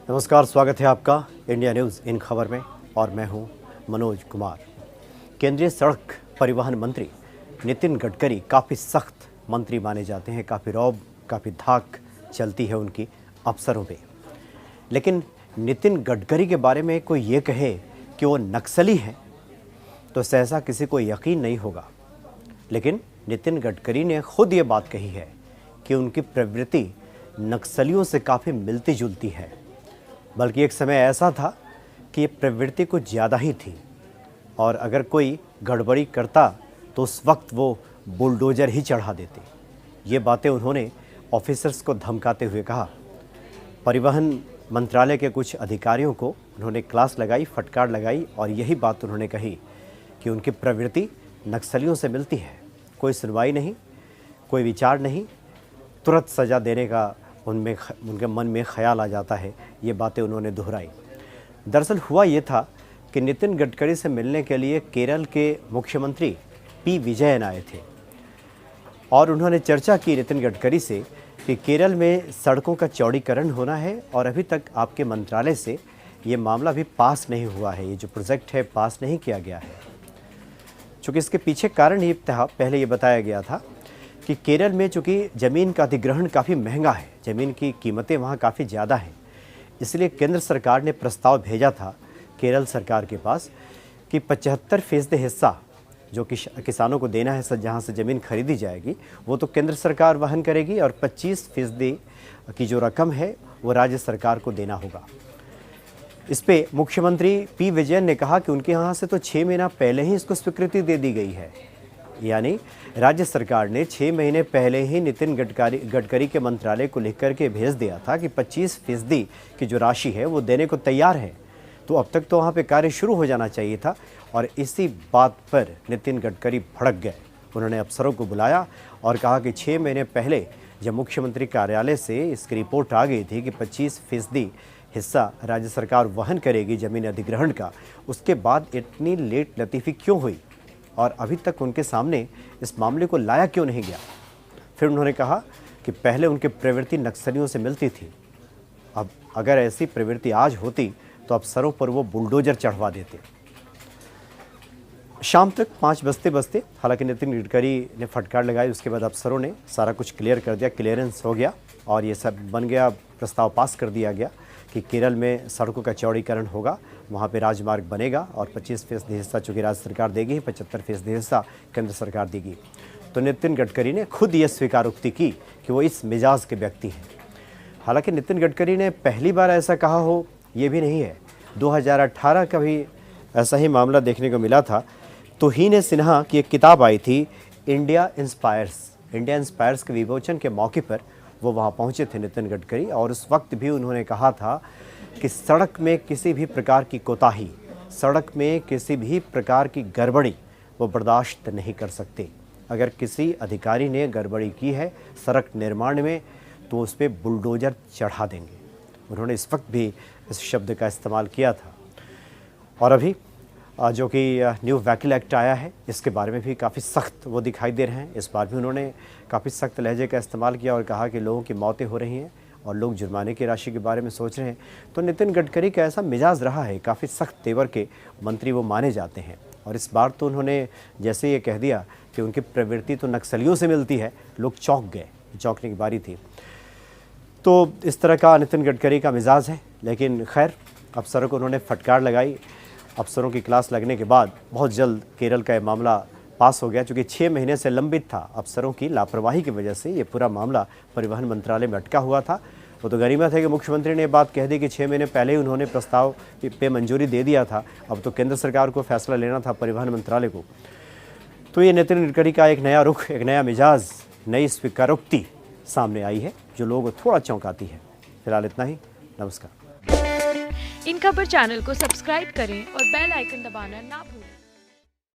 नमस्कार, स्वागत है आपका इंडिया न्यूज़ इन खबर में और मैं हूं मनोज कुमार। केंद्रीय सड़क परिवहन मंत्री नितिन गडकरी काफ़ी सख्त मंत्री माने जाते हैं। काफ़ी रौब, काफ़ी धाक चलती है उनकी अफसरों पे। लेकिन नितिन गडकरी के बारे में कोई ये कहे कि वो नक्सली हैं तो सहसा किसी को यकीन नहीं होगा। लेकिन नितिन गडकरी ने खुद ये बात कही है कि उनकी प्रवृत्ति नक्सलियों से काफ़ी मिलती जुलती है। बल्कि एक समय ऐसा था कि ये प्रवृत्ति कुछ ज़्यादा ही थी और अगर कोई गड़बड़ी करता तो उस वक्त वो बुलडोज़र ही चढ़ा देते। ये बातें उन्होंने ऑफिसर्स को धमकाते हुए कहा। परिवहन मंत्रालय के कुछ अधिकारियों को उन्होंने क्लास लगाई, फटकार लगाई और यही बात उन्होंने कही कि उनकी प्रवृत्ति नक्सलियों से मिलती है। कोई सुनवाई नहीं, कोई विचार नहीं, तुरंत सज़ा देने का उनके मन में ख्याल आ जाता है। ये बातें उन्होंने दोहराई। दरअसल हुआ ये था कि नितिन गडकरी से मिलने के लिए केरल के मुख्यमंत्री पी विजयन आए थे और उन्होंने चर्चा की नितिन गडकरी से कि केरल में सड़कों का चौड़ीकरण होना है और अभी तक आपके मंत्रालय से ये मामला भी पास नहीं हुआ है। ये जो प्रोजेक्ट है पास नहीं किया गया है। चूँकि इसके पीछे कारण ये था, पहले ये बताया गया था कि केरल में चूँकि ज़मीन का अधिग्रहण काफ़ी महंगा है, ज़मीन की कीमतें वहाँ काफ़ी ज़्यादा हैं। इसलिए केंद्र सरकार ने प्रस्ताव भेजा था केरल सरकार के पास कि 75% हिस्सा जो किसानों को देना है, जहाँ से ज़मीन खरीदी जाएगी वो तो केंद्र सरकार वहन करेगी और 25% की जो रकम है वो राज्य सरकार को देना होगा। इस पे मुख्यमंत्री पी विजयन ने कहा कि उनके यहाँ से तो 6 महीना पहले ही इसको स्वीकृति दे दी गई है। यानी राज्य सरकार ने 6 महीने पहले ही नितिन गडकरी के मंत्रालय को लिख करके भेज दिया था कि 25% की जो राशि है वो देने को तैयार है। तो अब तक तो वहाँ पे कार्य शुरू हो जाना चाहिए था और इसी बात पर नितिन गडकरी भड़क गए। उन्होंने अफसरों को बुलाया और कहा कि 6 महीने पहले जब मुख्यमंत्री कार्यालय से इसकी रिपोर्ट आ गई थी कि 25% हिस्सा राज्य सरकार वहन करेगी ज़मीन अधिग्रहण का, उसके बाद इतनी लेट लतीफ़ी क्यों हुई और अभी तक उनके सामने इस मामले को लाया क्यों नहीं गया। फिर उन्होंने कहा कि पहले उनकी प्रवृत्ति नक्सलियों से मिलती थी, अब अगर ऐसी प्रवृत्ति आज होती तो अफसरों पर वो बुलडोज़र चढ़वा देते। शाम तक 5 बजते बजते हालांकि नितिन गडकरी ने फटकार लगाई। उसके बाद अफसरों ने सारा कुछ क्लियर कर दिया, क्लियरेंस हो गया और ये सब बन गया। प्रस्ताव पास कर दिया गया कि केरल में सड़कों का चौड़ीकरण होगा, वहाँ पे राजमार्ग बनेगा और 25% हिस्सा चूँकि राज्य सरकार देगी, 75% हिस्सा केंद्र सरकार देगी। तो नितिन गडकरी ने खुद ये स्वीकारोक्ति की कि वो इस मिजाज के व्यक्ति हैं। हालांकि नितिन गडकरी ने पहली बार ऐसा कहा हो ये भी नहीं है। 2018 का भी ऐसा ही मामला देखने को मिला था। तौहीन सिन्हा की एक किताब आई थी, इंडिया इंस्पायर्स के विमोचन के मौके पर वो वहाँ पहुँचे थे नितिन गडकरी और उस वक्त भी उन्होंने कहा था कि सड़क में किसी भी प्रकार की कोताही, सड़क में किसी भी प्रकार की गड़बड़ी वो बर्दाश्त नहीं कर सकते। अगर किसी अधिकारी ने गड़बड़ी की है सड़क निर्माण में तो उस पर बुलडोज़र चढ़ा देंगे। उन्होंने इस वक्त भी इस शब्द का इस्तेमाल किया था। और अभी जो कि न्यू व्हीकल एक्ट आया है इसके बारे में भी काफ़ी सख्त वो दिखाई दे रहे हैं। इस बार भी उन्होंने काफ़ी सख्त लहजे का इस्तेमाल किया और कहा कि लोगों की मौतें हो रही हैं और लोग जुर्माने की राशि के बारे में सोच रहे हैं। तो नितिन गडकरी का ऐसा मिजाज रहा है, काफ़ी सख्त तेवर के मंत्री वो माने जाते हैं। और इस बार तो उन्होंने जैसे ये कह दिया कि उनकी प्रवृत्ति तो नक्सलियों से मिलती है, लोग चौंक गए, चौंकने की बारी थी। तो इस तरह का नितिन गडकरी का मिजाज है। लेकिन खैर अफसरों को उन्होंने फटकार लगाई। अफसरों की क्लास लगने के बाद बहुत जल्द केरल का ये मामला पास हो गया। चूँकि 6 महीने से लंबित था, अफसरों की लापरवाही की वजह से ये पूरा मामला परिवहन मंत्रालय में अटका हुआ था। वो तो गनीमत है कि मुख्यमंत्री ने बात कह दी कि 6 महीने पहले ही उन्होंने प्रस्ताव पे मंजूरी दे दिया था। अब तो केंद्र सरकार को फैसला लेना था, परिवहन मंत्रालय को। तो ये नितिन गडकरी का एक नया रुख, एक नया मिजाज, नई स्वीकारोक्ति सामने आई है जो लोगों को थोड़ा चौंकाती है। फिलहाल इतना ही, नमस्कार। इन खबर चैनल को सब्सक्राइब करें और बेल आइकन दबाना ना भूलें।